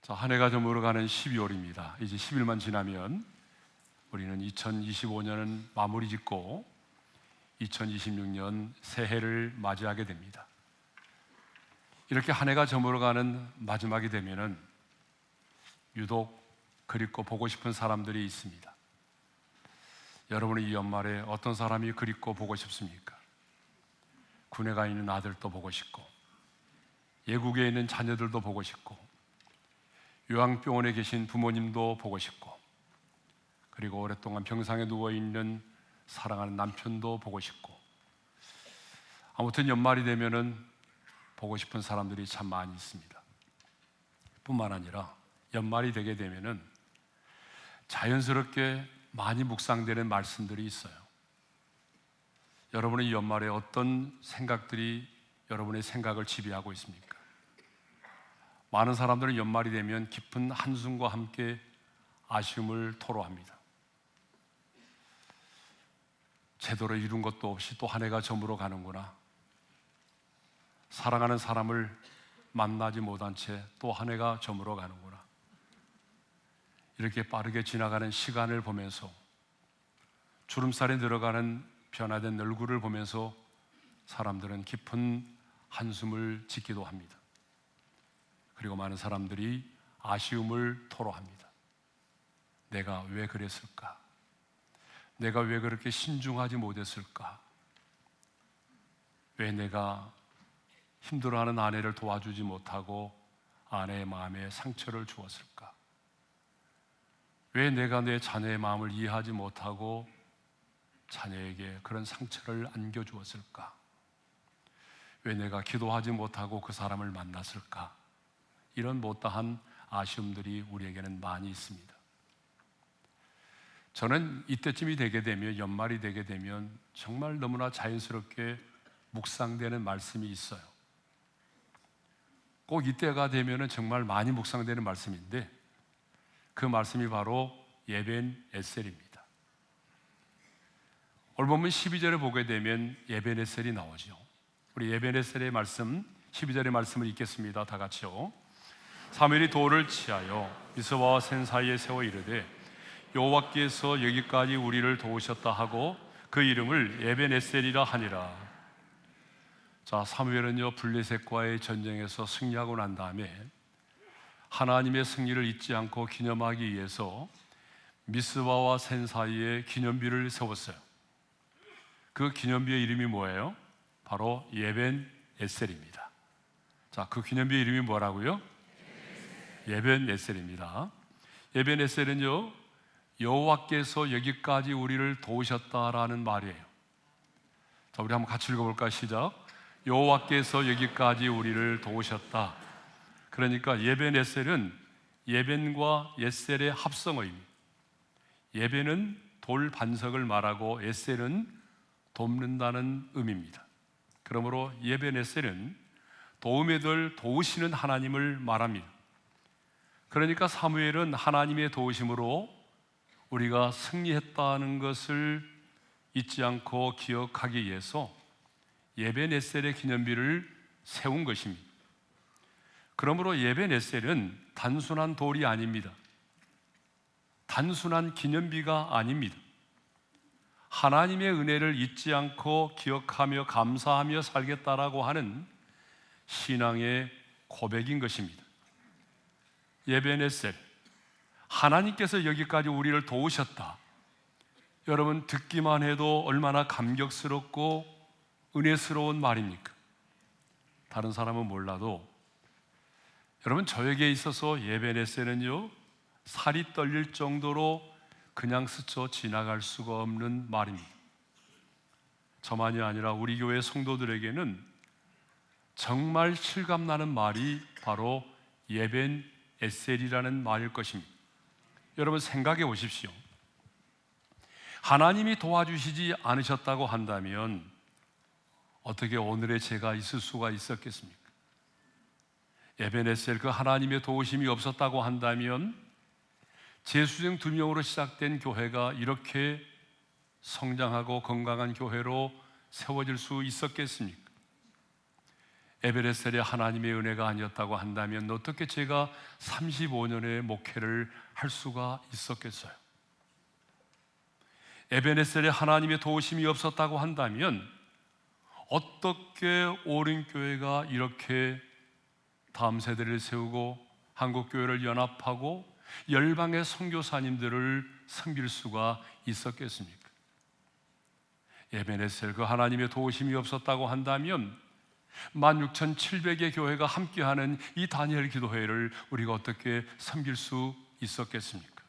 자, 한 해가 저물어가는 12월입니다. 이제 10일만 지나면 우리는 2025년은 마무리 짓고 2026년 새해를 맞이하게 됩니다. 이렇게 한 해가 저물어가는 마지막이 되면은 유독 그립고 보고 싶은 사람들이 있습니다. 여러분은 이 연말에 어떤 사람이 그립고 보고 싶습니까? 군에 가 있는 아들도 보고 싶고, 예국에 있는 자녀들도 보고 싶고, 요양병원에 계신 부모님도 보고 싶고, 그리고 오랫동안 병상에 누워있는 사랑하는 남편도 보고 싶고, 아무튼 연말이 되면은 보고 싶은 사람들이 참 많이 있습니다. 뿐만 아니라 연말이 되게 되면은 자연스럽게 많이 묵상되는 말씀들이 있어요. 여러분은 이 연말에 어떤 생각들이 여러분의 생각을 지배하고 있습니까? 많은 사람들은 연말이 되면 깊은 한숨과 함께 아쉬움을 토로합니다. 제대로 이룬 것도 없이 또 한 해가 저물어 가는구나. 사랑하는 사람을 만나지 못한 채 또 한 해가 저물어 가는구나. 이렇게 빠르게 지나가는 시간을 보면서, 주름살이 들어가는 변화된 얼굴을 보면서 사람들은 깊은 한숨을 짓기도 합니다. 그리고 많은 사람들이 아쉬움을 토로합니다. 내가 왜 그랬을까? 내가 왜 그렇게 신중하지 못했을까? 왜 내가 힘들어하는 아내를 도와주지 못하고 아내의 마음에 상처를 주었을까? 왜 내가 내 자녀의 마음을 이해하지 못하고 자녀에게 그런 상처를 안겨주었을까? 왜 내가 기도하지 못하고 그 사람을 만났을까? 이런 못다한 아쉬움들이 우리에게는 많이 있습니다. 저는 이때쯤이 되게 되면, 연말이 되게 되면 정말 너무나 자연스럽게 묵상되는 말씀이 있어요. 꼭 이때가 되면 정말 많이 묵상되는 말씀인데, 그 말씀이 바로 예벤 에셀입니다. 오늘 보면 12절에 보게 되면 예벤 에셀이 나오죠. 우리 예벤 에셀의 말씀, 12절의 말씀을 읽겠습니다. 다 같이요. 사무엘이 돌을 취하여 미스바와 센 사이에 세워 이르되, 여호와께서 여기까지 우리를 도우셨다 하고 그 이름을 예벤 에셀이라 하니라. 자, 사무엘은요, 블레셋과의 전쟁에서 승리하고 난 다음에 하나님의 승리를 잊지 않고 기념하기 위해서 미스바와 센 사이에 기념비를 세웠어요. 그 기념비의 이름이 뭐예요? 바로 예벤 에셀입니다. 자, 그 기념비의 이름이 뭐라고요? 예벤 에셀입니다. 예벤 에셀은요, 여호와께서 여기까지 우리를 도우셨다라는 말이에요. 자, 우리 한번 같이 읽어볼까요? 시작. 여호와께서 여기까지 우리를 도우셨다. 그러니까 예벤 에셀은 예벤과 에셀의 합성어입니다. 예벤은 돌 반석을 말하고 에셀은 돕는다는 의미입니다. 그러므로 예벤 에셀은 도움에 들 도우시는 하나님을 말합니다. 그러니까 사무엘은 하나님의 도우심으로 우리가 승리했다는 것을 잊지 않고 기억하기 위해서 예벤 에셀의 기념비를 세운 것입니다. 그러므로 예벤 에셀은 단순한 돌이 아닙니다. 단순한 기념비가 아닙니다. 하나님의 은혜를 잊지 않고 기억하며 감사하며 살겠다라고 하는 신앙의 고백인 것입니다. 예벤 에셀, 하나님께서 여기까지 우리를 도우셨다. 여러분, 듣기만 해도 얼마나 감격스럽고 은혜스러운 말입니까? 다른 사람은 몰라도 여러분, 저에게 있어서 예벤 에셀은요, 살이 떨릴 정도로 그냥 스쳐 지나갈 수가 없는 말입니다. 저만이 아니라 우리 교회 성도들에게는 정말 실감나는 말이 바로 예벤 에셀이라는 말일 것입니다. 여러분, 생각해 보십시오. 하나님이 도와주시지 않으셨다고 한다면 어떻게 오늘의 제가 있을 수가 있었겠습니까? 예벤 에셀, 그 하나님의 도우심이 없었다고 한다면 재수생 2명으로 시작된 교회가 이렇게 성장하고 건강한 교회로 세워질 수 있었겠습니까? 에베레셀의 하나님의 은혜가 아니었다고 한다면 어떻게 제가 35년의 목회를 할 수가 있었겠어요? 에베레셀의 하나님의 도우심이 없었다고 한다면 어떻게 오륜교회가 이렇게 다음 세대를 세우고 한국교회를 연합하고 열방의 선교사님들을 섬길 수가 있었겠습니까? 에베레셀 그 하나님의 도우심이 없었다고 한다면 16,700의 교회가 함께하는 이 다니엘 기도회를 우리가 어떻게 섬길 수 있었겠습니까?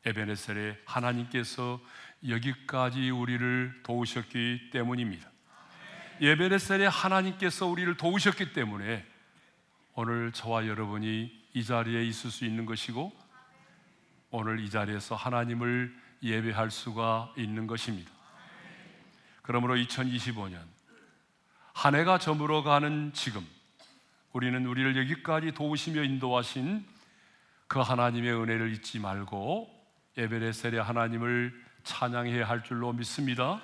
에베레셀의 하나님께서 여기까지 우리를 도우셨기 때문입니다. 에베레셀의 하나님께서 우리를 도우셨기 때문에 오늘 저와 여러분이 이 자리에 있을 수 있는 것이고 오늘 이 자리에서 하나님을 예배할 수가 있는 것입니다. 그러므로 2025년 한 해가 저물어가는 지금 우리는 우리를 여기까지 도우시며 인도하신 그 하나님의 은혜를 잊지 말고 에베레셀의 하나님을 찬양해야 할 줄로 믿습니다.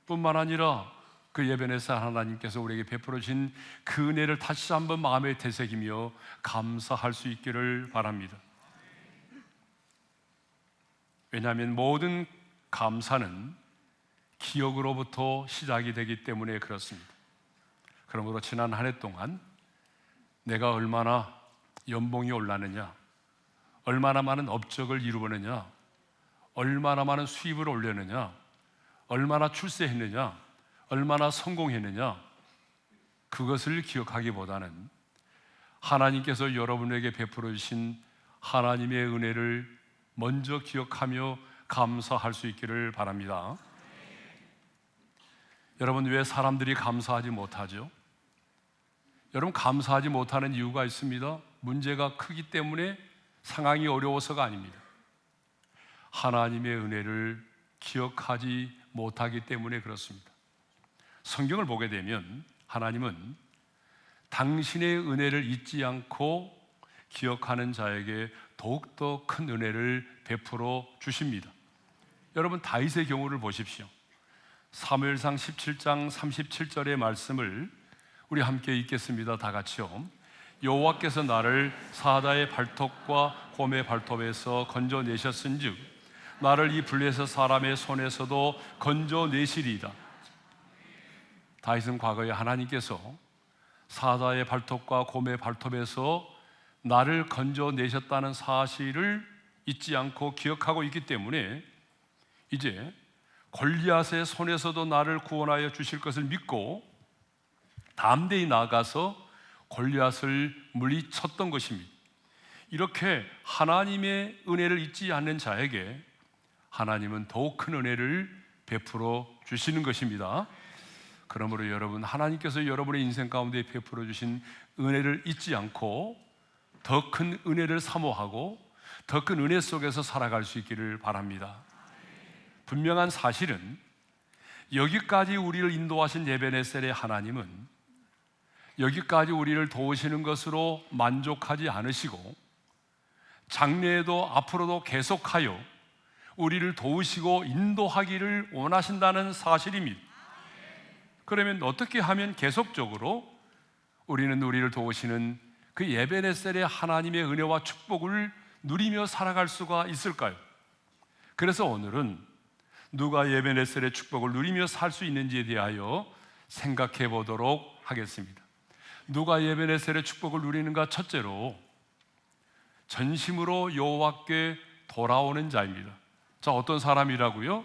뿐만 아니라 그 에베네셀 하나님께서 우리에게 베풀어 주신 그 은혜를 다시 한번 마음에 되새기며 감사할 수 있기를 바랍니다. 왜냐하면 모든 감사는 기억으로부터 시작이 되기 때문에 그렇습니다. 그러므로 지난 한 해 동안 내가 얼마나 연봉이 올랐느냐, 얼마나 많은 업적을 이루느냐, 얼마나 많은 수입을 올렸느냐, 얼마나 출세했느냐, 얼마나 성공했느냐, 그것을 기억하기보다는 하나님께서 여러분에게 베풀어 주신 하나님의 은혜를 먼저 기억하며 감사할 수 있기를 바랍니다. 여러분, 왜 사람들이 감사하지 못하죠? 여러분, 감사하지 못하는 이유가 있습니다. 문제가 크기 때문에, 상황이 어려워서가 아닙니다. 하나님의 은혜를 기억하지 못하기 때문에 그렇습니다. 성경을 보게 되면 하나님은 당신의 은혜를 잊지 않고 기억하는 자에게 더욱더 큰 은혜를 베풀어 주십니다. 여러분, 다윗의 경우를 보십시오. 사무엘상 17장 37절의 말씀을 우리 함께 읽겠습니다. 다 같이요. 여호와께서 나를 사다의 발톱과 곰의 발톱에서 건져내셨은즉 나를 이 블레셋 사람의 손에서도 건져내시리이다. 다윗은 과거에 하나님께서 사다의 발톱과 곰의 발톱에서 나를 건져내셨다는 사실을 잊지 않고 기억하고 있기 때문에 이제 골리앗의 손에서도 나를 구원하여 주실 것을 믿고 담대히 나아가서 골리앗을 물리쳤던 것입니다. 이렇게 하나님의 은혜를 잊지 않는 자에게 하나님은 더욱 큰 은혜를 베풀어 주시는 것입니다. 그러므로 여러분, 하나님께서 여러분의 인생 가운데 베풀어 주신 은혜를 잊지 않고 더 큰 은혜를 사모하고 더 큰 은혜 속에서 살아갈 수 있기를 바랍니다. 분명한 사실은 여기까지 우리를 인도하신 에베네셀의 하나님은 여기까지 우리를 도우시는 것으로 만족하지 않으시고 장래에도 앞으로도 계속하여 우리를 도우시고 인도하기를 원하신다는 사실입니다. 그러면 어떻게 하면 계속적으로 우리는 우리를 도우시는 그 에베네셀의 하나님의 은혜와 축복을 누리며 살아갈 수가 있을까요? 그래서 오늘은 누가 에베네셀의 축복을 누리며 살 수 있는지에 대하여 생각해 보도록 하겠습니다. 누가 에베네셀의 축복을 누리는가? 첫째로 전심으로 여호와께 돌아오는 자입니다. 자, 어떤 사람이라고요?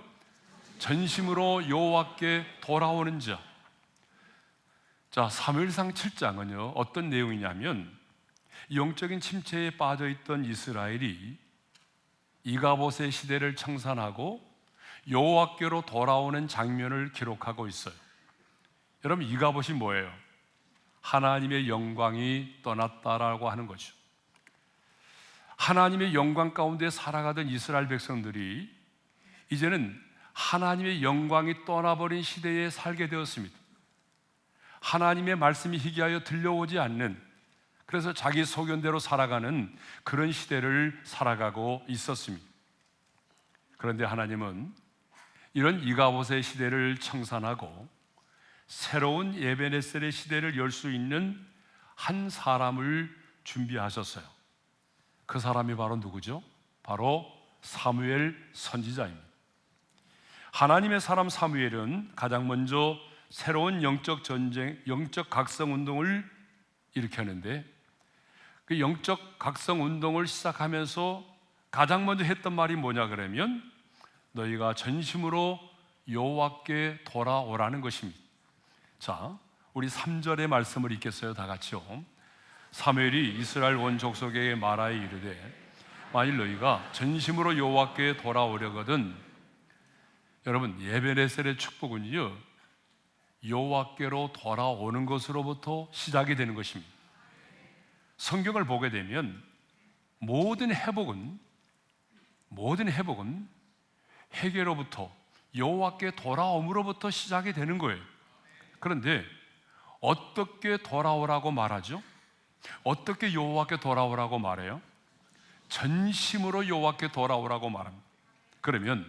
전심으로 여호와께 돌아오는 자. 자, 사무엘상 7장은요 어떤 내용이냐면 영적인 침체에 빠져있던 이스라엘이 이가봇의 시대를 청산하고 여호와께로 돌아오는 장면을 기록하고 있어요. 여러분, 이가봇이 뭐예요? 하나님의 영광이 떠났다라고 하는 거죠. 하나님의 영광 가운데 살아가던 이스라엘 백성들이 이제는 하나님의 영광이 떠나버린 시대에 살게 되었습니다. 하나님의 말씀이 희귀하여 들려오지 않는, 그래서 자기 소견대로 살아가는 그런 시대를 살아가고 있었습니다. 그런데 하나님은 이런 이가봇의 시대를 청산하고 새로운 에벤에셀의 시대를 열 수 있는 한 사람을 준비하셨어요. 그 사람이 바로 누구죠? 바로 사무엘 선지자입니다. 하나님의 사람 사무엘은 가장 먼저 새로운 영적 전쟁, 영적 각성 운동을 일으켰는데, 그 영적 각성 운동을 시작하면서 가장 먼저 했던 말이 뭐냐 그러면 너희가 전심으로 여호와께 돌아오라는 것입니다. 자, 우리 3절의 말씀을 읽겠어요. 다 같이요. 사무엘이 이스라엘 온 족속에게 말하여 이르되 만일 너희가 전심으로 여호와께 돌아오려거든. 여러분, 에베네셀의 축복은요, 여호와께로 돌아오는 것으로부터 시작이 되는 것입니다. 성경을 보게 되면 모든 회복은 회개로부터 여호와께 돌아옴으로부터 시작이 되는 거예요. 그런데 어떻게 돌아오라고 말하죠? 어떻게 여호와께 돌아오라고 말해요? 전심으로 여호와께 돌아오라고 말합니다. 그러면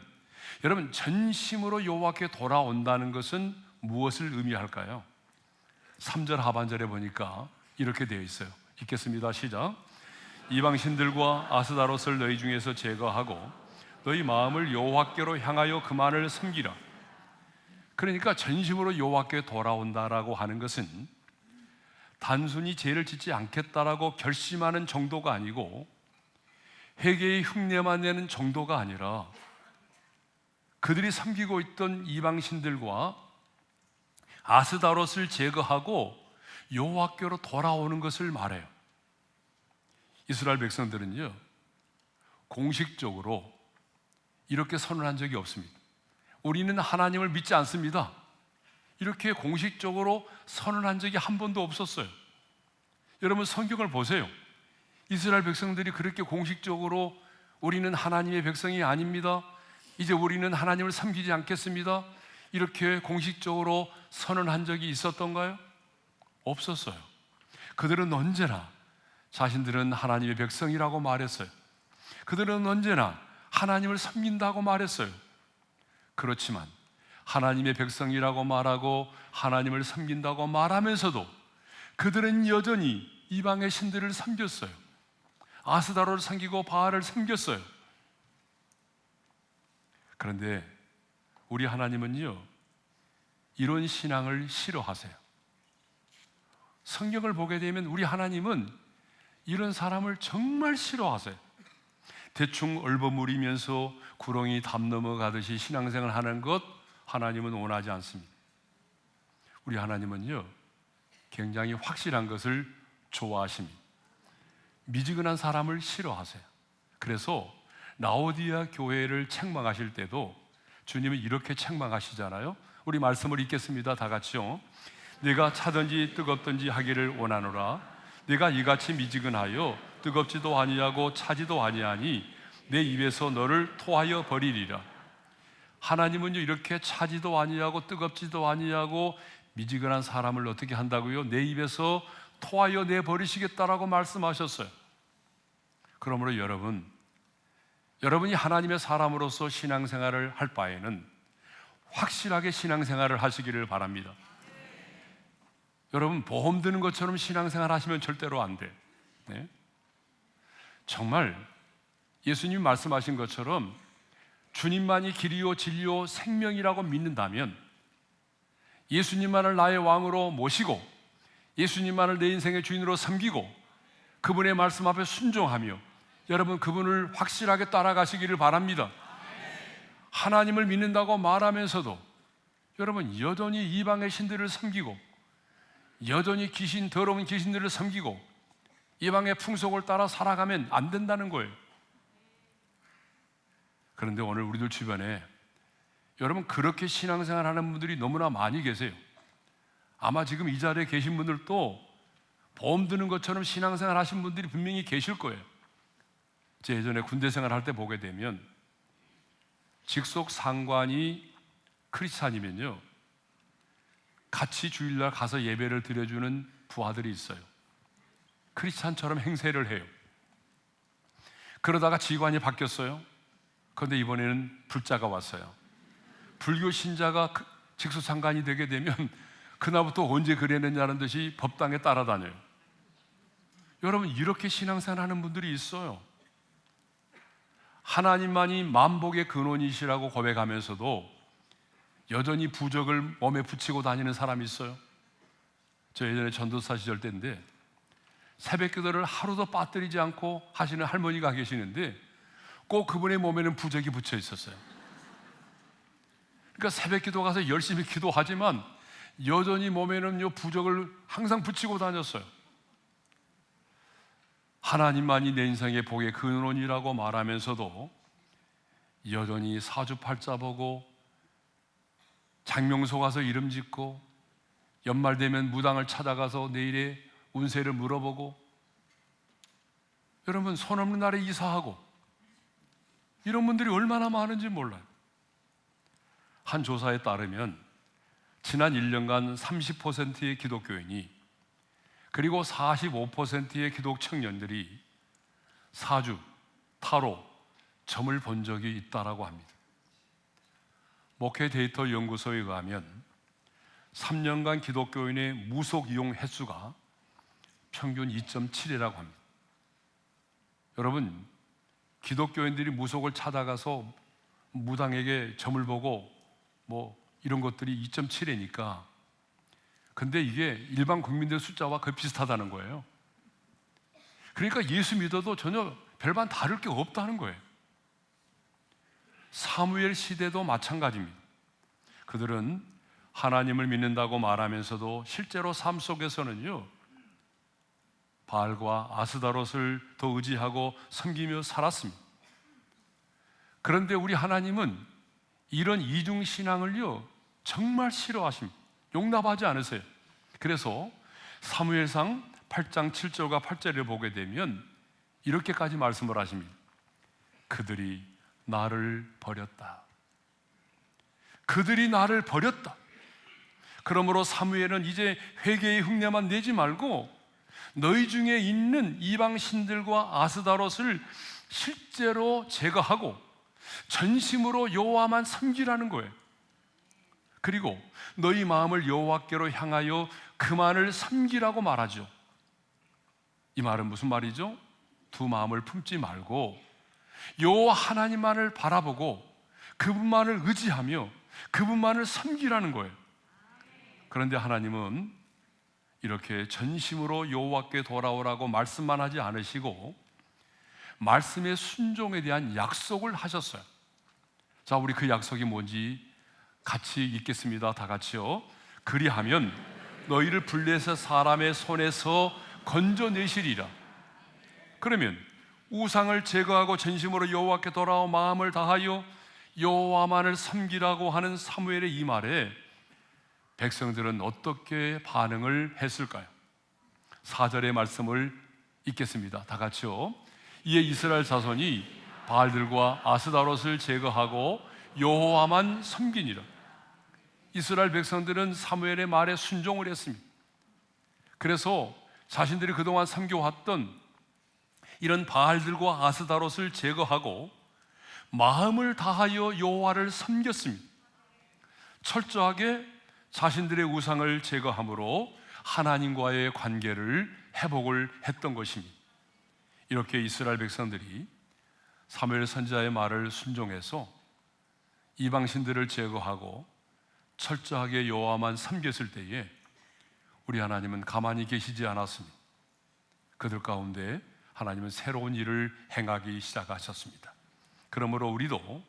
여러분, 전심으로 여호와께 돌아온다는 것은 무엇을 의미할까요? 3절 하반절에 보니까 이렇게 되어 있어요. 읽겠습니다. 시작. 이방신들과 아스다롯을 너희 중에서 제거하고 너희 마음을 여호와께로 향하여 그만을 섬기라. 그러니까 전심으로 여호와께 돌아온다라고 하는 것은 단순히 죄를 짓지 않겠다라고 결심하는 정도가 아니고 회개의 흉내만 내는 정도가 아니라 그들이 섬기고 있던 이방신들과 아스다롯을 제거하고 여호와께로 돌아오는 것을 말해요. 이스라엘 백성들은요, 공식적으로 이렇게 선언한 적이 없습니다. 우리는 하나님을 믿지 않습니다. 이렇게 공식적으로 선언한 적이 한 번도 없었어요. 여러분, 성경을 보세요. 이스라엘 백성들이 그렇게 공식적으로 우리는 하나님의 백성이 아닙니다, 이제 우리는 하나님을 섬기지 않겠습니다, 이렇게 공식적으로 선언한 적이 있었던가요? 없었어요. 그들은 언제나 자신들은 하나님의 백성이라고 말했어요. 그들은 언제나 하나님을 섬긴다고 말했어요. 그렇지만 하나님의 백성이라고 말하고 하나님을 섬긴다고 말하면서도 그들은 여전히 이방의 신들을 섬겼어요. 아스다로를 섬기고 바알을 섬겼어요. 그런데 우리 하나님은요, 이런 신앙을 싫어하세요. 성경을 보게 되면 우리 하나님은 이런 사람을 정말 싫어하세요. 대충 얼버무리면서 구렁이 담 넘어가듯이 신앙생활 하는 것 하나님은 원하지 않습니다. 우리 하나님은요, 굉장히 확실한 것을 좋아하십니다. 미지근한 사람을 싫어하세요. 그래서 라오디아 교회를 책망하실 때도 주님은 이렇게 책망하시잖아요. 우리 말씀을 읽겠습니다. 다 같이요. 네가 차든지 뜨겁든지 하기를 원하노라. 네가 이같이 미지근하여 뜨겁지도 아니하고 차지도 아니하니 내 입에서 너를 토하여 버리리라. 하나님은요, 이렇게 차지도 아니하고 뜨겁지도 아니하고 미지근한 사람을 어떻게 한다고요? 내 입에서 토하여 내버리시겠다라고 말씀하셨어요. 그러므로 여러분이 하나님의 사람으로서 신앙생활을 할 바에는 확실하게 신앙생활을 하시기를 바랍니다. 여러분, 보험 드는 것처럼 신앙생활 하시면 절대로 안 돼. 네? 정말 예수님 말씀하신 것처럼 주님만이 길이요 진리요 생명이라고 믿는다면 예수님만을 나의 왕으로 모시고 예수님만을 내 인생의 주인으로 섬기고 그분의 말씀 앞에 순종하며 여러분, 그분을 확실하게 따라가시기를 바랍니다. 하나님을 믿는다고 말하면서도 여러분, 여전히 이방의 신들을 섬기고 여전히 더러운 귀신들을 섬기고 이방의 풍속을 따라 살아가면 안 된다는 거예요. 그런데 오늘 우리들 주변에 여러분, 그렇게 신앙생활하는 분들이 너무나 많이 계세요. 아마 지금 이 자리에 계신 분들도 보험 드는 것처럼 신앙생활 하신 분들이 분명히 계실 거예요. 제 예전에 군대 생활할 때 보게 되면 직속 상관이 크리스찬이면요, 같이 주일날 가서 예배를 드려주는 부하들이 있어요. 크리스찬처럼 행세를 해요. 그러다가 지휘관이 바뀌었어요. 그런데 이번에는 불자가 왔어요. 불교 신자가 직수상간이 되게 되면 그날부터 언제 그랬느냐는 듯이 법당에 따라다녀요. 여러분, 이렇게 신앙생활 하는 분들이 있어요. 하나님만이 만복의 근원이시라고 고백하면서도 여전히 부적을 몸에 붙이고 다니는 사람이 있어요. 저 예전에 전도사 시절 때인데 새벽 기도를 하루도 빠뜨리지 않고 하시는 할머니가 계시는데 꼭 그분의 몸에는 부적이 붙여 있었어요. 그러니까 새벽 기도 가서 열심히 기도하지만 여전히 몸에는 부적을 항상 붙이고 다녔어요. 하나님만이 내 인생의 복의 근원이라고 말하면서도 여전히 사주팔자 보고 장명소 가서 이름 짓고 연말 되면 무당을 찾아가서 내일의 운세를 물어보고, 여러분 손 없는 날에 이사하고, 이런 분들이 얼마나 많은지 몰라요. 한 조사에 따르면 지난 1년간 30%의 기독교인이 그리고 45%의 기독 청년들이 사주, 타로, 점을 본 적이 있다라고 합니다. 목회 데이터 연구소에 의하면 3년간 기독교인의 무속 이용 횟수가 평균 2.7이라고 합니다. 여러분, 기독교인들이 무속을 찾아가서 무당에게 점을 보고 이런 것들이 2.7이니까, 근데 이게 일반 국민들 숫자와 거의 비슷하다는 거예요. 그러니까 예수 믿어도 전혀 별반 다를 게 없다는 거예요. 사무엘 시대도 마찬가지입니다. 그들은 하나님을 믿는다고 말하면서도 실제로 삶 속에서는요, 바알과 아스다롯을 더 의지하고 섬기며 살았습니다. 그런데 우리 하나님은 이런 이중신앙을요 정말 싫어하십니다. 용납하지 않으세요. 그래서 사무엘상 8장 7절과 8절을 보게 되면 이렇게까지 말씀을 하십니다. 그들이 나를 버렸다. 그들이 나를 버렸다. 그러므로 사무엘은 이제 회개의 흉내만 내지 말고 너희 중에 있는 이방 신들과 아스다롯을 실제로 제거하고 전심으로 여호와만 섬기라는 거예요. 그리고 너희 마음을 여호와께로 향하여 그만을 섬기라고 말하죠. 이 말은 무슨 말이죠? 두 마음을 품지 말고 여호와 하나님만을 바라보고 그분만을 의지하며 그분만을 섬기라는 거예요. 그런데 하나님은 이렇게 전심으로 여호와께 돌아오라고 말씀만 하지 않으시고 말씀의 순종에 대한 약속을 하셨어요. 자, 우리 그 약속이 뭔지 같이 읽겠습니다. 다 같이요. 그리하면 너희를 블레셋 사람의 손에서 건져내시리라. 그러면 우상을 제거하고 전심으로 여호와께 돌아오 마음을 다하여 여호와만을 섬기라고 하는 사무엘의 이 말에 백성들은 어떻게 반응을 했을까요? 4절의 말씀을 읽겠습니다. 다 같이요. 이에 이스라엘 자손이 바알들과 아스다롯을 제거하고 여호와만 섬기니라. 이스라엘 백성들은 사무엘의 말에 순종을 했습니다. 그래서 자신들이 그동안 섬겨왔던 이런 바알들과 아스다롯을 제거하고 마음을 다하여 여호와를 섬겼습니다. 철저하게 자신들의 우상을 제거함으로 하나님과의 관계를 회복을 했던 것입니다. 이렇게 이스라엘 백성들이 사무엘 선지자의 말을 순종해서 이방신들을 제거하고 철저하게 여호와만 섬겼을 때에 우리 하나님은 가만히 계시지 않았습니다. 그들 가운데 하나님은 새로운 일을 행하기 시작하셨습니다. 그러므로 우리도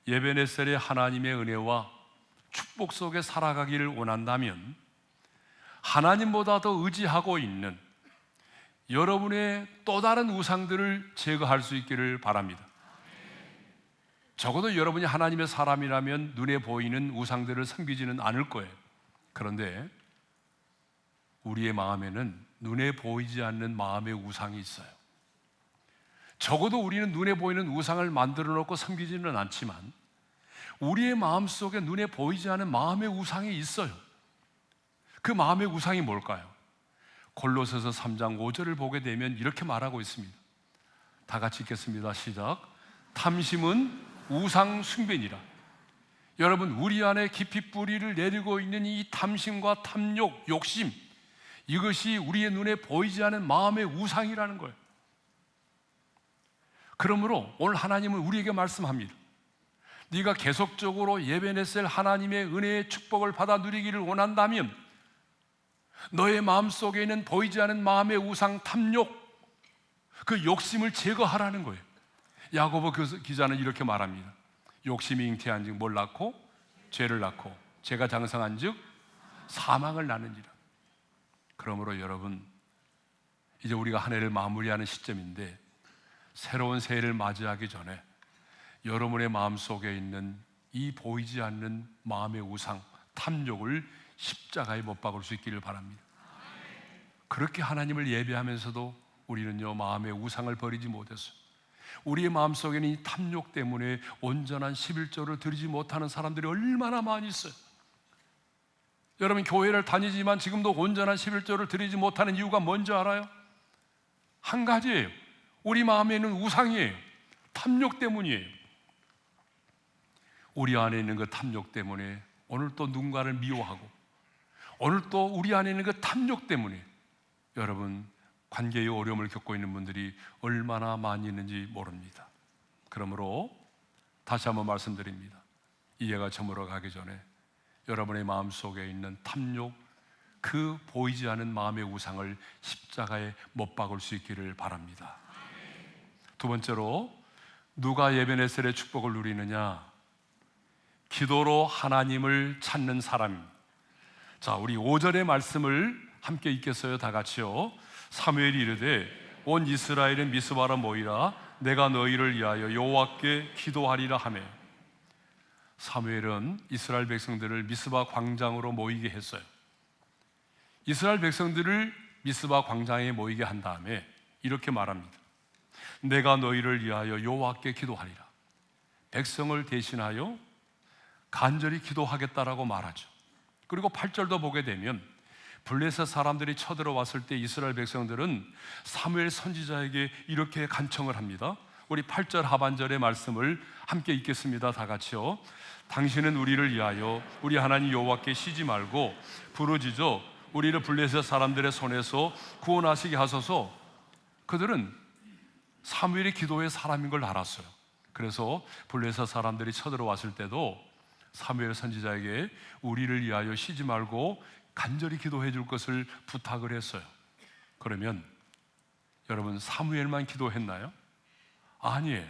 예베네셀의 하나님의 은혜와 축복 속에 살아가기를 원한다면 하나님보다 더 의지하고 있는 여러분의 또 다른 우상들을 제거할 수 있기를 바랍니다. 적어도 여러분이 하나님의 사람이라면 눈에 보이는 우상들을 섬기지는 않을 거예요. 그런데 우리의 마음에는 눈에 보이지 않는 마음의 우상이 있어요. 적어도 우리는 눈에 보이는 우상을 만들어 놓고 섬기지는 않지만 우리의 마음속에 눈에 보이지 않는 마음의 우상이 있어요. 그 마음의 우상이 뭘까요? 골로새서 3장 5절을 보게 되면 이렇게 말하고 있습니다. 다 같이 읽겠습니다. 시작. 탐심은 우상 숭배니라. 여러분, 우리 안에 깊이 뿌리를 내리고 있는 이 탐심과 탐욕, 욕심, 이것이 우리의 눈에 보이지 않는 마음의 우상이라는 거예요. 그러므로 오늘 하나님은 우리에게 말씀합니다. 네가 계속적으로 예배냈을 하나님의 은혜의 축복을 받아 누리기를 원한다면 너의 마음속에 있는 보이지 않는 마음의 우상, 탐욕, 그 욕심을 제거하라는 거예요. 야고보 기자는 이렇게 말합니다. 욕심이 잉태한 즉 뭘 낳고? 죄를 낳고, 죄가 장성한 즉 사망을 낳는지라. 그러므로 여러분, 이제 우리가 한 해를 마무리하는 시점인데 새로운 새해를 맞이하기 전에 여러분의 마음속에 있는 이 보이지 않는 마음의 우상, 탐욕을 십자가에 못 박을 수 있기를 바랍니다. 그렇게 하나님을 예배하면서도 우리는요, 마음의 우상을 버리지 못했어요. 우리의 마음속에는 이 탐욕 때문에 온전한 11조를 드리지 못하는 사람들이 얼마나 많이 있어요. 여러분, 교회를 다니지만 지금도 온전한 11조를 드리지 못하는 이유가 뭔지 알아요? 한 가지예요. 우리 마음에 있는 우상이에요. 탐욕 때문이에요. 우리 안에 있는 그 탐욕 때문에 오늘 또 누군가를 미워하고, 오늘 또 우리 안에 있는 그 탐욕 때문에 여러분, 관계의 어려움을 겪고 있는 분들이 얼마나 많이 있는지 모릅니다. 그러므로 다시 한번 말씀드립니다. 이 해가 저물어 가기 전에 여러분의 마음속에 있는 탐욕, 그 보이지 않은 마음의 우상을 십자가에 못 박을 수 있기를 바랍니다. 두 번째로, 누가 예베네셀의 축복을 누리느냐? 기도로 하나님을 찾는 사람입니다. 자, 우리 5절의 말씀을 함께 읽겠어요. 다 같이요. 사무엘이 이르되 온 이스라엘은 미스바로 모이라 내가 너희를 위하여 여호와께 기도하리라 하매. 사무엘은 이스라엘 백성들을 미스바 광장으로 모이게 했어요. 이스라엘 백성들을 미스바 광장에 모이게 한 다음에 이렇게 말합니다. 내가 너희를 위하여 여호와께 기도하리라. 백성을 대신하여 간절히 기도하겠다라고 말하죠. 그리고 8절도 보게 되면 블레셋 사람들이 쳐들어왔을 때 이스라엘 백성들은 사무엘 선지자에게 이렇게 간청을 합니다. 우리 8절 하반절의 말씀을 함께 읽겠습니다. 다 같이요. 당신은 우리를 위하여 우리 하나님 여호와께 쉬지 말고 부르짖어 우리를 블레셋 사람들의 손에서 구원하시게 하소서. 그들은 사무엘의 기도의 사람인 걸 알았어요. 그래서 블레셋 사람들이 쳐들어왔을 때도 사무엘 선지자에게 우리를 위하여 쉬지 말고 간절히 기도해 줄 것을 부탁을 했어요. 그러면 여러분, 사무엘만 기도했나요? 아니에요.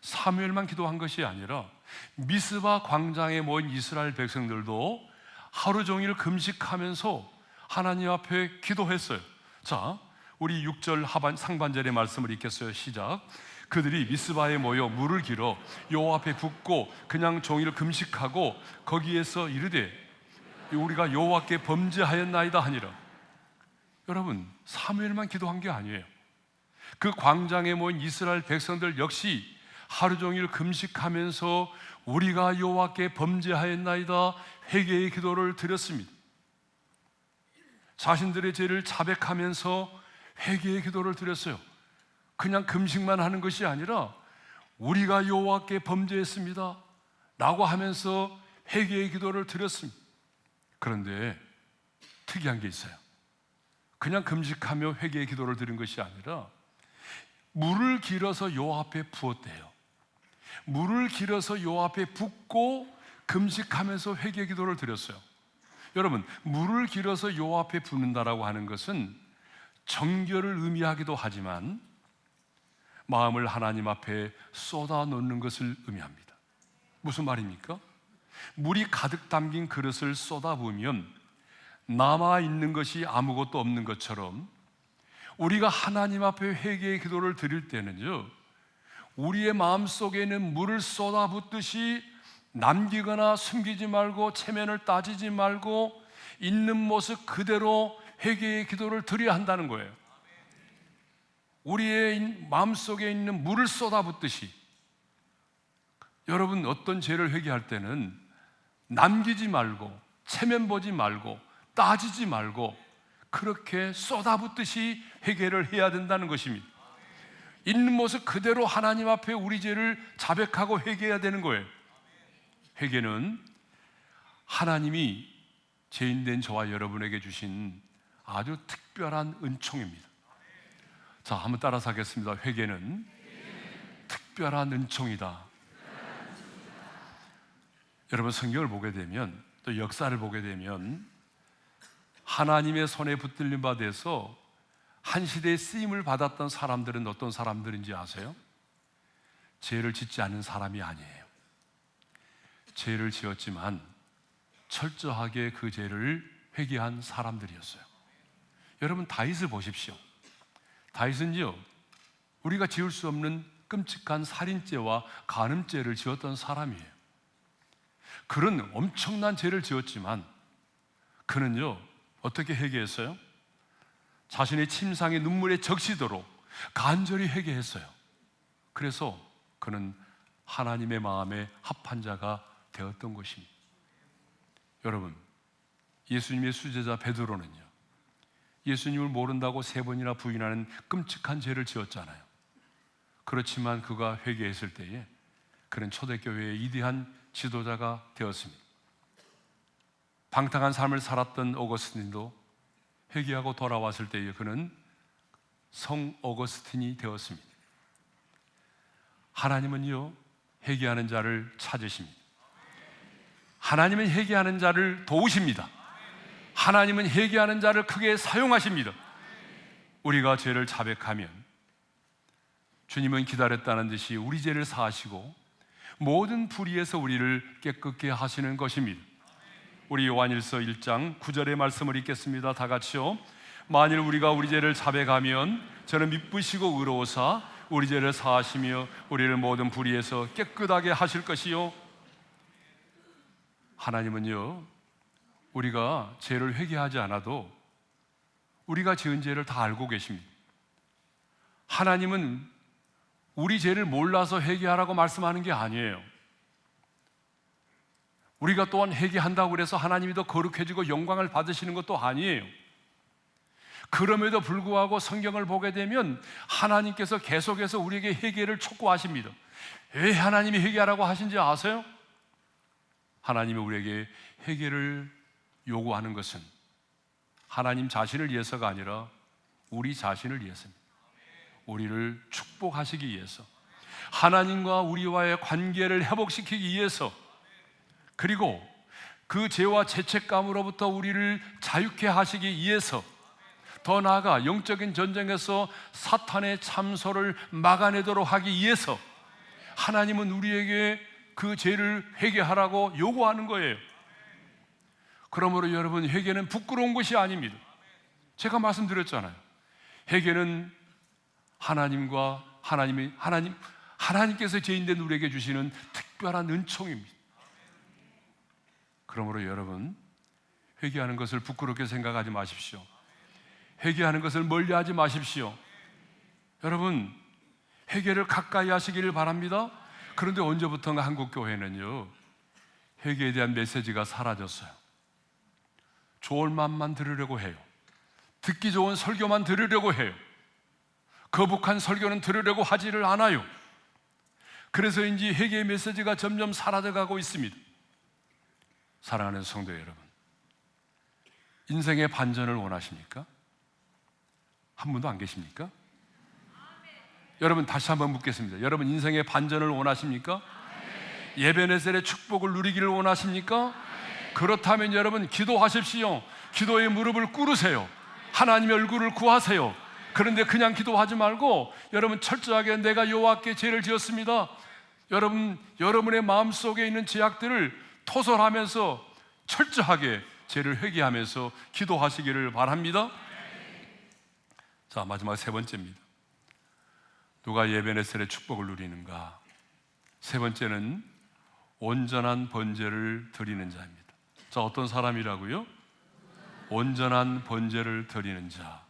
사무엘만 기도한 것이 아니라 미스바 광장에 모인 이스라엘 백성들도 하루 종일 금식하면서 하나님 앞에 기도했어요. 자, 우리 6절 상반절의 말씀을 읽겠어요. 시작. 그들이 미스바에 모여 물을 길어 여호와 앞에 붓고 그냥 종일 금식하고 거기에서 이르되 우리가 여호와께 범죄하였나이다 하니라. 여러분, 사무엘만 기도한 게 아니에요. 그 광장에 모인 이스라엘 백성들 역시 하루 종일 금식하면서 우리가 여호와께 범죄하였나이다 회개의 기도를 드렸습니다. 자신들의 죄를 자백하면서 회개의 기도를 드렸어요. 그냥 금식만 하는 것이 아니라 우리가 여호와께 범죄했습니다 라고 하면서 회개의 기도를 드렸습니다. 그런데 특이한 게 있어요. 그냥 금식하며 회개의 기도를 드린 것이 아니라 물을 길어서 여호와 앞에 부었대요. 물을 길어서 여호와 앞에 붓고 금식하면서 회개의 기도를 드렸어요. 여러분, 물을 길어서 여호와 앞에 붓는다라고 하는 것은 정결을 의미하기도 하지만 마음을 하나님 앞에 쏟아 놓는 것을 의미합니다. 무슨 말입니까? 물이 가득 담긴 그릇을 쏟아부으면 남아있는 것이 아무것도 없는 것처럼 우리가 하나님 앞에 회개의 기도를 드릴 때는요, 우리의 마음속에 있는 물을 쏟아붓듯이 남기거나 숨기지 말고 체면을 따지지 말고 있는 모습 그대로 회개의 기도를 드려야 한다는 거예요. 우리의 마음속에 있는 물을 쏟아붓듯이. 여러분, 어떤 죄를 회개할 때는 남기지 말고 체면 보지 말고 따지지 말고 그렇게 쏟아붓듯이 회개를 해야 된다는 것입니다. 있는 모습 그대로 하나님 앞에 우리 죄를 자백하고 회개해야 되는 거예요. 회개는 하나님이 죄인된 저와 여러분에게 주신 아주 특별한 은총입니다. 자, 한번 따라서 하겠습니다. 회개는 특별한 은총이다. 여러분, 성경을 보게 되면, 또 역사를 보게 되면 하나님의 손에 붙들린 바 돼서 한 시대에 쓰임을 받았던 사람들은 어떤 사람들인지 아세요? 죄를 짓지 않은 사람이 아니에요. 죄를 지었지만 철저하게 그 죄를 회개한 사람들이었어요. 여러분, 다윗을 보십시오. 다윗은요, 우리가 지을 수 없는 끔찍한 살인죄와 간음죄를 지었던 사람이에요. 그런 엄청난 죄를 지었지만 그는요, 어떻게 회개했어요? 자신의 침상에 눈물에 적시도록 간절히 회개했어요. 그래서 그는 하나님의 마음에 합한 자가 되었던 것입니다. 여러분, 예수님의 수제자 베드로는요, 예수님을 모른다고 3번이나 부인하는 끔찍한 죄를 지었잖아요. 그렇지만 그가 회개했을 때에 그는 초대교회의 위대한 지도자가 되었습니다. 방탕한 삶을 살았던 어거스틴도 회개하고 돌아왔을 때에 그는 성 어거스틴이 되었습니다. 하나님은요, 회개하는 자를 찾으십니다. 하나님은 회개하는 자를 도우십니다. 하나님은 회개하는 자를 크게 사용하십니다. 우리가 죄를 자백하면 주님은 기다렸다는 듯이 우리 죄를 사하시고 모든 불의에서 우리를 깨끗게 하시는 것입니다. 우리 요한일서 1장 9절의 말씀을 읽겠습니다. 다 같이요. 만일 우리가 우리 죄를 자백하면 저는 미쁘시고 의로우사 우리 죄를 사하시며 우리를 모든 불의에서 깨끗하게 하실 것이요. 하나님은요, 우리가 죄를 회개하지 않아도 우리가 지은 죄를 다 알고 계십니다. 하나님은 우리 죄를 몰라서 회개하라고 말씀하는 게 아니에요. 우리가 또한 회개한다고 해서 하나님이 더 거룩해지고 영광을 받으시는 것도 아니에요. 그럼에도 불구하고 성경을 보게 되면 하나님께서 계속해서 우리에게 회개를 촉구하십니다. 왜 하나님이 회개하라고 하신지 아세요? 하나님이 우리에게 회개를 요구하는 것은 하나님 자신을 위해서가 아니라 우리 자신을 위해서입니다. 우리를 축복하시기 위해서, 하나님과 우리와의 관계를 회복시키기 위해서, 그리고 그 죄와 죄책감으로부터 우리를 자유케 하시기 위해서, 더 나아가 영적인 전쟁에서 사탄의 참소를 막아내도록 하기 위해서 하나님은 우리에게 그 죄를 회개하라고 요구하는 거예요. 그러므로 여러분, 회개는 부끄러운 것이 아닙니다. 제가 말씀드렸잖아요. 회개는 하나님께서 죄인된 우리에게 주시는 특별한 은총입니다. 그러므로 여러분, 회개하는 것을 부끄럽게 생각하지 마십시오. 회개하는 것을 멀리하지 마십시오. 여러분, 회개를 가까이 하시기를 바랍니다. 그런데 언제부턴가 한국 교회는요, 회개에 대한 메시지가 사라졌어요. 좋은 말만 들으려고 해요. 듣기 좋은 설교만 들으려고 해요. 거북한 설교는 들으려고 하지를 않아요. 그래서인지 회개의 메시지가 점점 사라져가고 있습니다. 사랑하는 성도 여러분, 인생의 반전을 원하십니까? 한 분도 안 계십니까? 여러분, 다시 한번 묻겠습니다. 여러분, 인생의 반전을 원하십니까? 예배네셀의 축복을 누리기를 원하십니까? 그렇다면 여러분, 기도하십시오. 기도의 무릎을 꿇으세요. 하나님의 얼굴을 구하세요. 그런데 그냥 기도하지 말고 여러분, 철저하게 내가 여호와께 죄를 지었습니다. 여러분의 마음속에 있는 죄악들을 토설하면서 철저하게 죄를 회개하면서 기도하시기를 바랍니다. 자, 마지막 3번째입니다. 누가 예배네셀의 축복을 누리는가? 3번째는 온전한 번제를 드리는 자입니다. 자, 어떤 사람이라고요? 온전한 번제를 드리는 자.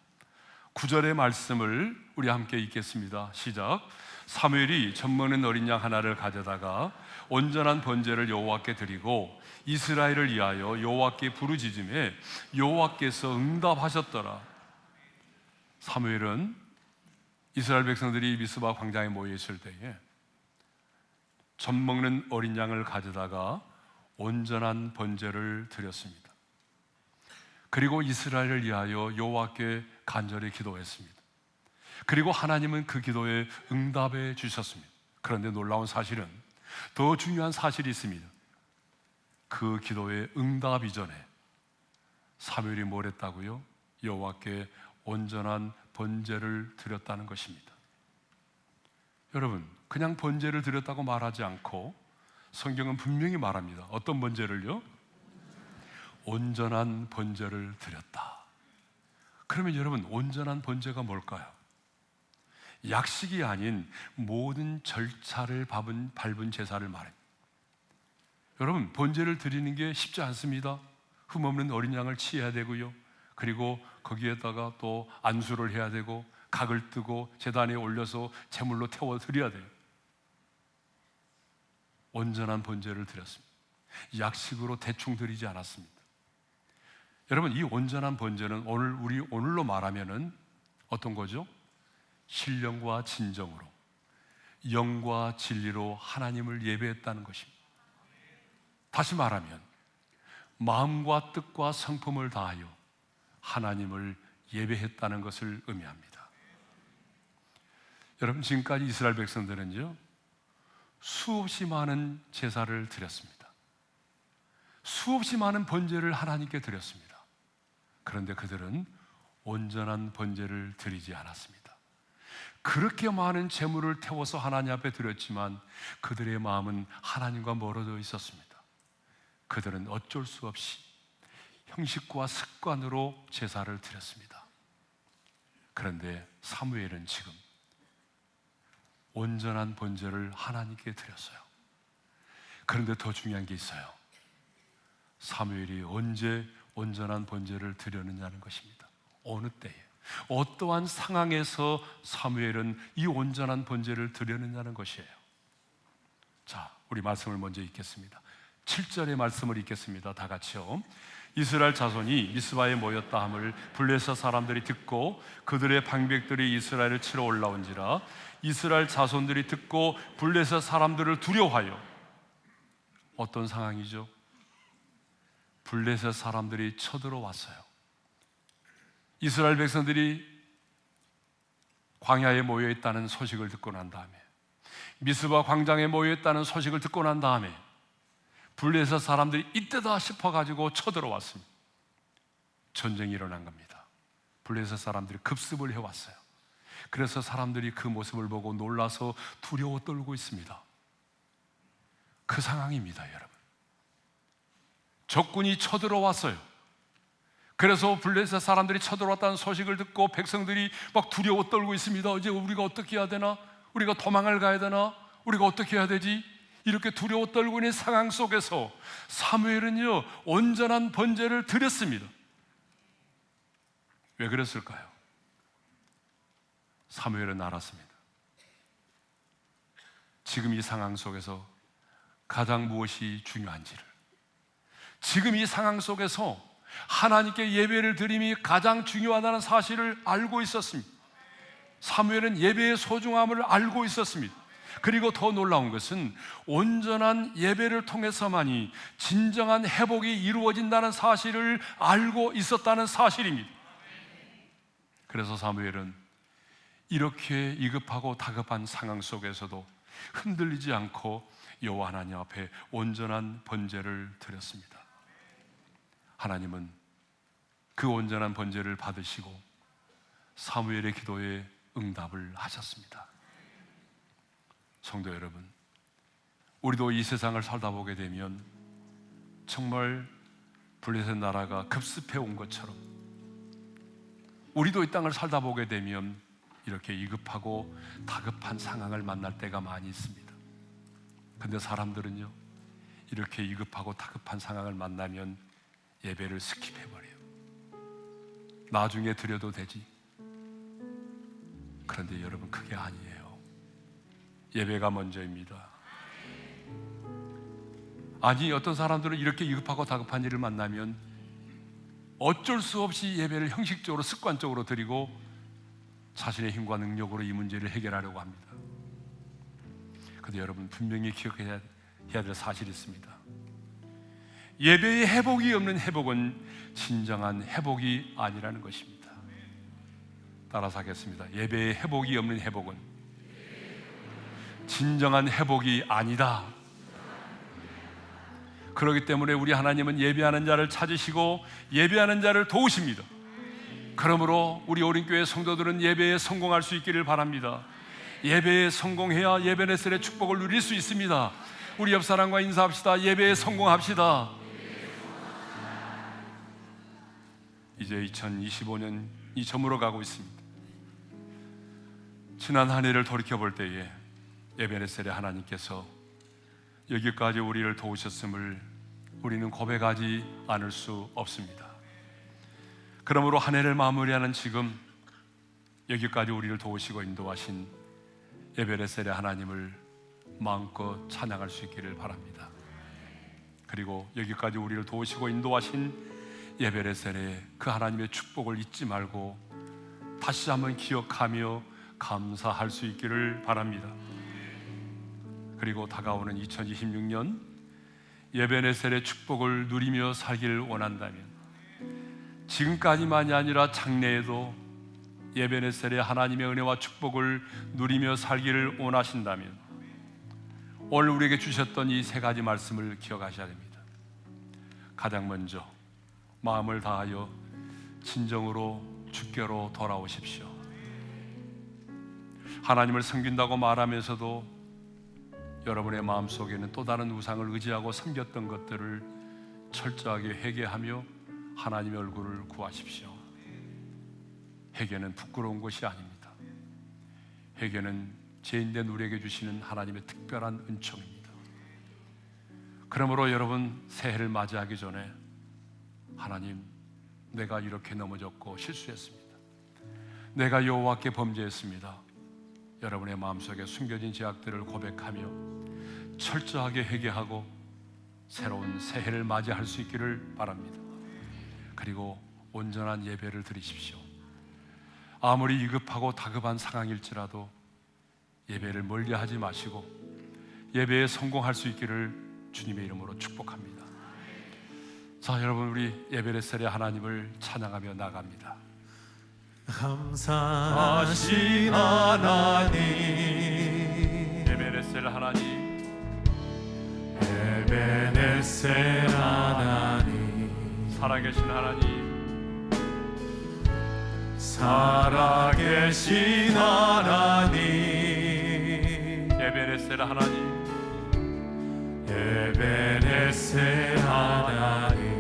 9절의 말씀을 우리 함께 읽겠습니다. 시작. 사무엘이 젖먹는 어린 양 하나를 가져다가 온전한 번제를 여호와께 드리고 이스라엘을 위하여 여호와께 부르짖음에 여호와께서 응답하셨더라. 사무엘은 이스라엘 백성들이 미스바 광장에 모여 있을 때에 젖먹는 어린 양을 가져다가 온전한 번제를 드렸습니다. 그리고 이스라엘을 위하여 여호와께 간절히 기도했습니다. 그리고 하나님은 그 기도에 응답해 주셨습니다. 그런데 놀라운 사실은 더 중요한 사실이 있습니다. 그 기도에 응답 이전에 사무엘이 뭘 했다고요? 여호와께 온전한 번제를 드렸다는 것입니다. 여러분, 그냥 번제를 드렸다고 말하지 않고 성경은 분명히 말합니다. 어떤 번제를요? 온전한 번제를 드렸다. 그러면 여러분, 온전한 번제가 뭘까요? 약식이 아닌 모든 절차를 밟은 제사를 말합니다. 여러분, 번제를 드리는 게 쉽지 않습니다. 흠없는 어린 양을 치해야 되고요, 그리고 거기에다가 또 안수를 해야 되고 각을 뜨고 제단에 올려서 제물로 태워 드려야 돼요. 온전한 번제를 드렸습니다. 약식으로 대충 드리지 않았습니다. 여러분, 이 온전한 번제는 오늘로 말하면은 어떤 거죠? 신령과 진정으로, 영과 진리로 하나님을 예배했다는 것입니다. 다시 말하면 마음과 뜻과 성품을 다하여 하나님을 예배했다는 것을 의미합니다. 여러분, 지금까지 이스라엘 백성들은요, 수없이 많은 제사를 드렸습니다. 수없이 많은 번제를 하나님께 드렸습니다. 그런데 그들은 온전한 번제를 드리지 않았습니다. 그렇게 많은 제물을 태워서 하나님 앞에 드렸지만 그들의 마음은 하나님과 멀어져 있었습니다. 그들은 어쩔 수 없이 형식과 습관으로 제사를 드렸습니다. 그런데 사무엘은 지금 온전한 번제를 하나님께 드렸어요. 그런데 더 중요한 게 있어요. 사무엘이 언제 온전한 번제를 드렸느냐는 것입니다. 어느 때에, 어떠한 상황에서 사무엘은 이 온전한 번제를 드렸느냐는 것이에요. 자, 우리 말씀을 먼저 읽겠습니다. 7절의 말씀을 읽겠습니다. 다 같이요. 이스라엘 자손이 미스바에 모였다 함을 블레셋 사람들이 듣고 그들의 방백들이 이스라엘을 치러 올라온지라. 이스라엘 자손들이 듣고 블레셋 사람들을 두려워하여. 어떤 상황이죠? 블레셋 사람들이 쳐들어왔어요. 이스라엘 백성들이 광야에 모여있다는 소식을 듣고 난 다음에, 미스바 광장에 모여있다는 소식을 듣고 난 다음에 블레셋 사람들이 이때다 싶어가지고 쳐들어왔습니다. 전쟁이 일어난 겁니다. 블레셋 사람들이 급습을 해왔어요. 그래서 사람들이 그 모습을 보고 놀라서 두려워 떨고 있습니다. 그 상황입니다, 여러분. 적군이 쳐들어왔어요. 그래서 블레셋 사람들이 쳐들어왔다는 소식을 듣고 백성들이 막 두려워 떨고 있습니다. 이제 우리가 어떻게 해야 되나? 우리가 도망을 가야 되나? 우리가 어떻게 해야 되지? 이렇게 두려워 떨고 있는 상황 속에서 사무엘은요, 온전한 번제를 드렸습니다. 왜 그랬을까요? 사무엘은 알았습니다. 지금 이 상황 속에서 가장 무엇이 중요한지를, 지금 이 상황 속에서 하나님께 예배를 드림이 가장 중요하다는 사실을 알고 있었습니다. 사무엘은 예배의 소중함을 알고 있었습니다. 그리고 더 놀라운 것은 온전한 예배를 통해서만이 진정한 회복이 이루어진다는 사실을 알고 있었다는 사실입니다. 그래서 사무엘은 이렇게 위급하고 다급한 상황 속에서도 흔들리지 않고 여호와 하나님 앞에 온전한 번제를 드렸습니다. 하나님은 그 온전한 번제를 받으시고 사무엘의 기도에 응답을 하셨습니다. 성도 여러분, 우리도 이 세상을 살다 보게 되면 정말 블레셋 나라가 급습해 온 것처럼 우리도 이 땅을 살다 보게 되면 이렇게 위급하고 다급한 상황을 만날 때가 많이 있습니다. 근데 사람들은요, 이렇게 위급하고 다급한 상황을 만나면 예배를 스킵해버려요. 나중에 드려도 되지. 그런데 여러분, 그게 아니에요. 예배가 먼저입니다. 아니, 어떤 사람들은 이렇게 위급하고 다급한 일을 만나면 어쩔 수 없이 예배를 형식적으로 습관적으로 드리고 자신의 힘과 능력으로 이 문제를 해결하려고 합니다. 그런데 여러분, 분명히 기억해야 될 사실이 있습니다. 예배의 회복이 없는 회복은 진정한 회복이 아니라는 것입니다. 따라서 하겠습니다. 예배의 회복이 없는 회복은 진정한 회복이 아니다. 그렇기 때문에 우리 하나님은 예배하는 자를 찾으시고 예배하는 자를 도우십니다. 그러므로 우리 오림교회 성도들은 예배에 성공할 수 있기를 바랍니다. 예배에 성공해야 예배네셀의 축복을 누릴 수 있습니다. 우리 옆 사람과 인사합시다. 예배에 성공합시다. 이제 2025년이 저물어 가고 있습니다. 지난 한 해를 돌이켜볼 때에 에베네셀의 하나님께서 여기까지 우리를 도우셨음을 우리는 고백하지 않을 수 없습니다. 그러므로 한 해를 마무리하는 지금 여기까지 우리를 도우시고 인도하신 에베네셀의 하나님을 마음껏 찬양할 수 있기를 바랍니다. 그리고 여기까지 우리를 도우시고 인도하신 에베네셀의 그 하나님의 축복을 잊지 말고 다시 한번 기억하며 감사할 수 있기를 바랍니다. 그리고 다가오는 2026년 에베네셀의 축복을 누리며 살기를 원한다면, 지금까지만이 아니라 장래에도 에베네셀의 하나님의 은혜와 축복을 누리며 살기를 원하신다면 오늘 우리에게 주셨던 이 세 가지 말씀을 기억하셔야 됩니다. 가장 먼저 마음을 다하여 진정으로 주께로 돌아오십시오. 하나님을 섬긴다고 말하면서도 여러분의 마음속에는 또 다른 우상을 의지하고 섬겼던 것들을 철저하게 회개하며 하나님의 얼굴을 구하십시오. 회개는 부끄러운 것이 아닙니다. 회개는 죄인된 우리에게 주시는 하나님의 특별한 은총입니다. 그러므로 여러분, 새해를 맞이하기 전에 하나님, 내가 이렇게 넘어졌고 실수했습니다. 내가 여호와께 범죄했습니다. 여러분의 마음속에 숨겨진 죄악들을 고백하며 철저하게 회개하고 새로운 새해를 맞이할 수 있기를 바랍니다. 그리고 온전한 예배를 드리십시오. 아무리 위급하고 다급한 상황일지라도 예배를 멀리하지 마시고 예배에 성공할 수 있기를 주님의 이름으로 축복합니다. 자, 여러분, 우리 에베네셀의 하나님을 찬양하며 나갑니다. 감사하신 하나님, 에베네셀 하나님, 에베네셀 하나님, 살아계신 하나님, 살아계신 하나님, 에베네셀 하나님, 에베네셀 하나님,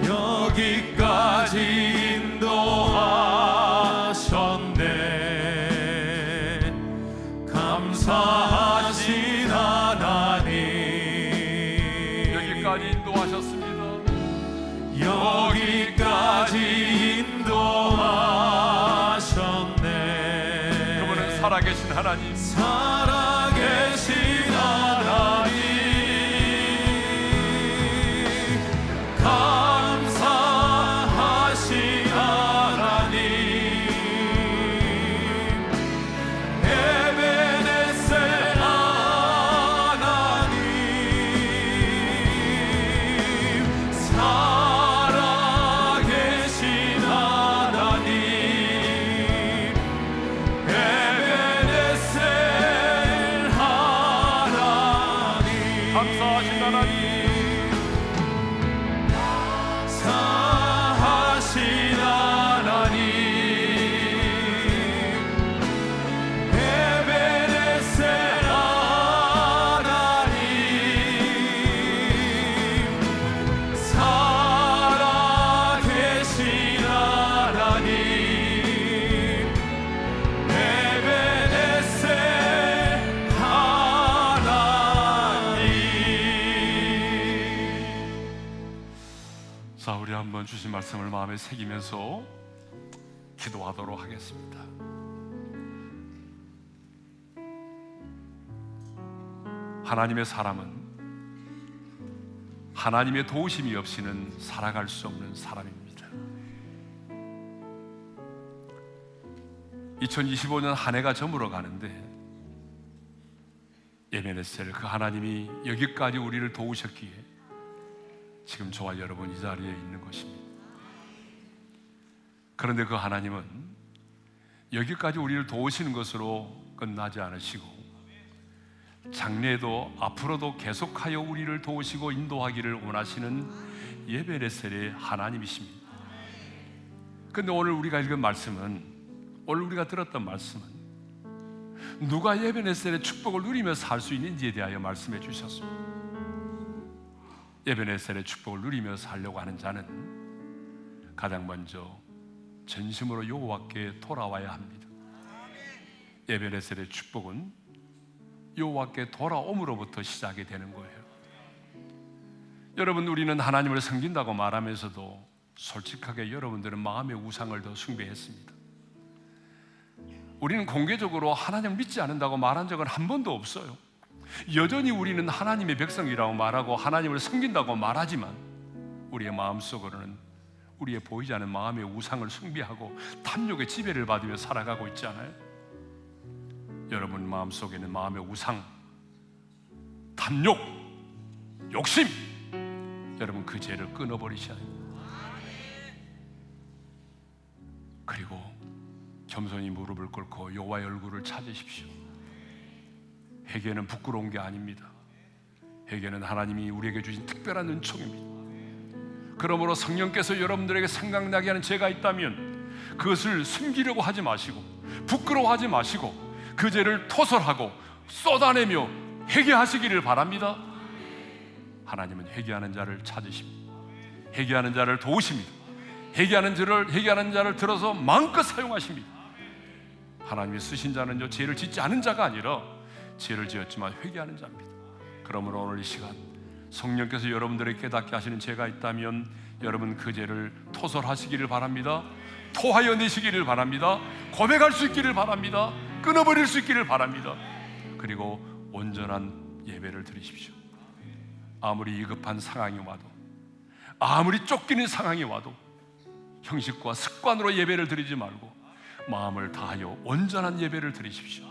여기까지 인도하셨네. 감사하신 하나님, 여기까지 인도하셨습니다. 여기까지 인도하셨네. 그분은 살아계신 하나님, 살아계신 하나님, 감사하신 하나님, 에베네셀 하나님, 살아계신 하나님, 에베네셀 하나님, 감사하신 하나님, 사하신 하나님, 에베네셀 하나님, 살아계신 하나님, 에베네셀 하나님. 자, 우리 한번 주신 말씀을 마음에 새기면서 기도하도록 하겠습니다. 하나님의 사람은 하나님의 도우심이 없이는 살아갈 수 없는 사람입니다. 2025년 한 해가 저물어 가는데 에베네셀, 그 하나님이 여기까지 우리를 도우셨기에 지금 저와 여러분 이 자리에 있는 것입니다. 그런데 그 하나님은 여기까지 우리를 도우시는 것으로 끝나지 않으시고 장래에도 앞으로도 계속하여 우리를 도우시고 인도하기를 원하시는 에베네셀의 하나님이십니다. 그런데 오늘 우리가 읽은 말씀은, 오늘 우리가 들었던 말씀은 누가 에베네셀의 축복을 누리며 살 수 있는지에 대하여 말씀해 주셨습니다. 에베네셀의 축복을 누리며 살려고 하는 자는 가장 먼저 전심으로 여호와께 돌아와야 합니다. 에베네셀의 축복은 여호와께 돌아옴으로부터 시작이 되는 거예요. 여러분, 우리는 하나님을 섬긴다고 말하면서도 솔직하게 여러분들은 마음의 우상을 더 숭배했습니다. 우리는 공개적으로 하나님을 믿지 않는다고 말한 적은 한 번도 없어요. 여전히 우리는 하나님의 백성이라고 말하고 하나님을 섬긴다고 말하지만 우리의 마음속으로는 우리의 보이지 않는 마음의 우상을 숭배하고 탐욕의 지배를 받으며 살아가고 있지 않아요? 여러분 마음속에는 마음의 우상, 탐욕, 욕심, 여러분 그 죄를 끊어버리셔야 합니다. 그리고 겸손히 무릎을 꿇고 여호와의 얼굴을 찾으십시오. 회개는 부끄러운 게 아닙니다. 회개는 하나님이 우리에게 주신 특별한 은총입니다. 그러므로 성령께서 여러분들에게 생각나게 하는 죄가 있다면 그것을 숨기려고 하지 마시고 부끄러워하지 마시고 그 죄를 토설하고 쏟아내며 회개하시기를 바랍니다. 하나님은 회개하는 자를 찾으십니다. 회개하는 자를 도우십니다. 회개하는 자를 들어서 마음껏 사용하십니다. 하나님이 쓰신 자는요, 죄를 짓지 않은 자가 아니라 죄를 지었지만 회개하는 자입니다. 그러므로 오늘 이 시간 성령께서 여러분들에게 깨닫게 하시는 죄가 있다면 여러분 그 죄를 토설하시기를 바랍니다. 토하여 내시기를 바랍니다. 고백할 수 있기를 바랍니다. 끊어버릴 수 있기를 바랍니다. 그리고 온전한 예배를 드리십시오. 아무리 위급한 상황이 와도, 아무리 쫓기는 상황이 와도 형식과 습관으로 예배를 드리지 말고 마음을 다하여 온전한 예배를 드리십시오.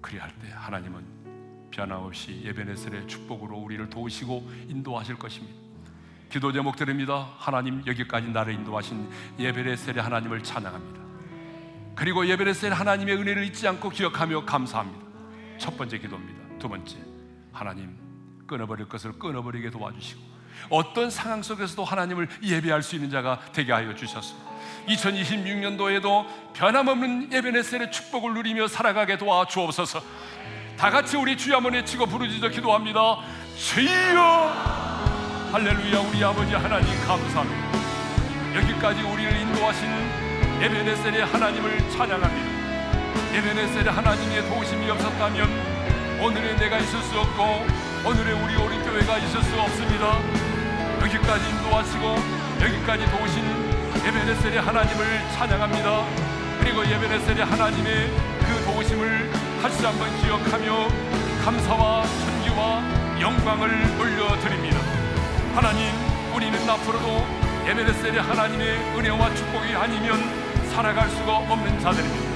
그리할 때 하나님은 변함없이 에베네셀의 축복으로 우리를 도우시고 인도하실 것입니다. 기도 제목 드립니다. 하나님, 여기까지 나를 인도하신 에베네셀의 하나님을 찬양합니다. 그리고 에베네셀 하나님의 은혜를 잊지 않고 기억하며 감사합니다. 첫 번째 기도입니다. 두 번째, 하나님 끊어버릴 것을 끊어버리게 도와주시고 어떤 상황 속에서도 하나님을 예배할 수 있는 자가 되게 하여 주셨습니다. 2026년도에도 변함없는 에베네셀의 축복을 누리며 살아가게 도와주옵소서. 다 같이 우리 주여 한번 외치고 부르짖어 기도합니다. 주여, 할렐루야. 우리 아버지 하나님 감사합니다. 여기까지 우리를 인도하신 에베네셀의 하나님을 찬양합니다. 에베네셀의 하나님의 도우심이 없었다면 오늘의 내가 있을 수 없고 오늘의 우리 오른교회가 있을 수 없습니다. 여기까지 인도하시고 여기까지 도우신 에베네셀의 하나님을 찬양합니다. 그리고 에베네셀의 하나님의 그 도우심을 다시 한번 기억하며 감사와 존귀와 영광을 올려드립니다. 하나님, 우리는 앞으로도 에베네셀의 하나님의 은혜와 축복이 아니면 살아갈 수가 없는 자들입니다.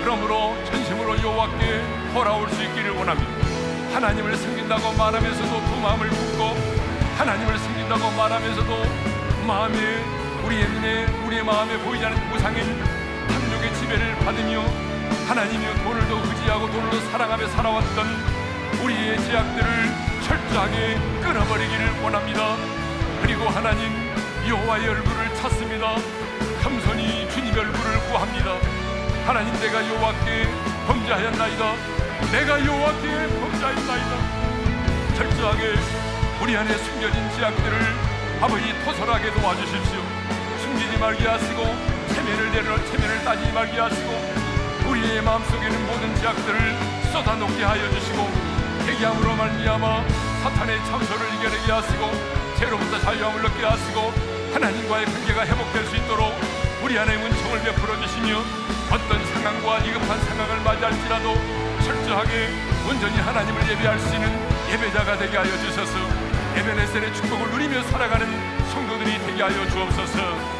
그러므로 전심으로 여호와께 돌아올 수 있기를 원합니다. 하나님을 섬긴다고 말하면서도 두 마음을 굽고 하나님을 섬긴다고 말하면서도 마음에 우리의 눈에 우리의 마음에 보이지 않는 우상인 탐욕의 지배를 받으며 하나님이 돈을 더 의지하고 돈을 더 사랑하며 살아왔던 우리의 죄악들을 철저하게 끊어버리기를 원합니다. 그리고 하나님, 여호와의 얼굴을 찾습니다. 겸손히 주님의 얼굴을 구합니다. 하나님, 내가 여호와께 범죄하였나이다. 내가 여호와께 범죄하였나이다. 철저하게 우리 안에 숨겨진 죄악들을 아버지 토설하게 도와주십시오. 숨기지 말게 하시고 체면을 따지지 말게 하시고 우리의 마음속에는 모든 죄악들을 쏟아놓게 하여 주시고 회개함으로 말미암아 사탄의 참소를 이겨내게 하시고 죄로부터 자유함을 얻게 하시고 하나님과의 관계가 회복될 수 있도록 우리 안에 은총을 베풀어 주시며 어떤 상황과 위급한 상황을 맞이할지라도 철저하게 온전히 하나님을 예배할 수 있는 예배자가 되게 하여 주셔서 에베네셀의 축복을 누리며 살아가는 성도들이 되게 하여 주옵소서.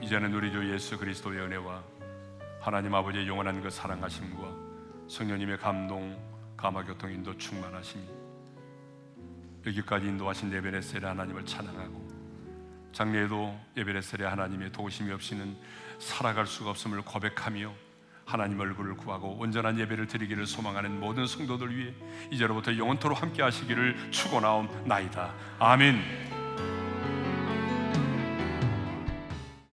이제는 우리 주 예수 그리스도의 은혜와 하나님 아버지의 영원한 그 사랑하심과 성령님의 감동, 감화교통 인도 충만하심이 여기까지 인도하신 에베네셀의 하나님을 찬양하고, 장래에도 에베네셀의 하나님의 도우심이 없이는 살아갈 수가 없음을 고백하며 하나님 얼굴을 구하고 온전한 예배를 드리기를 소망하는 모든 성도들 위해 이제로부터 영원토록 함께 하시기를 축원하옵나이다. 아멘.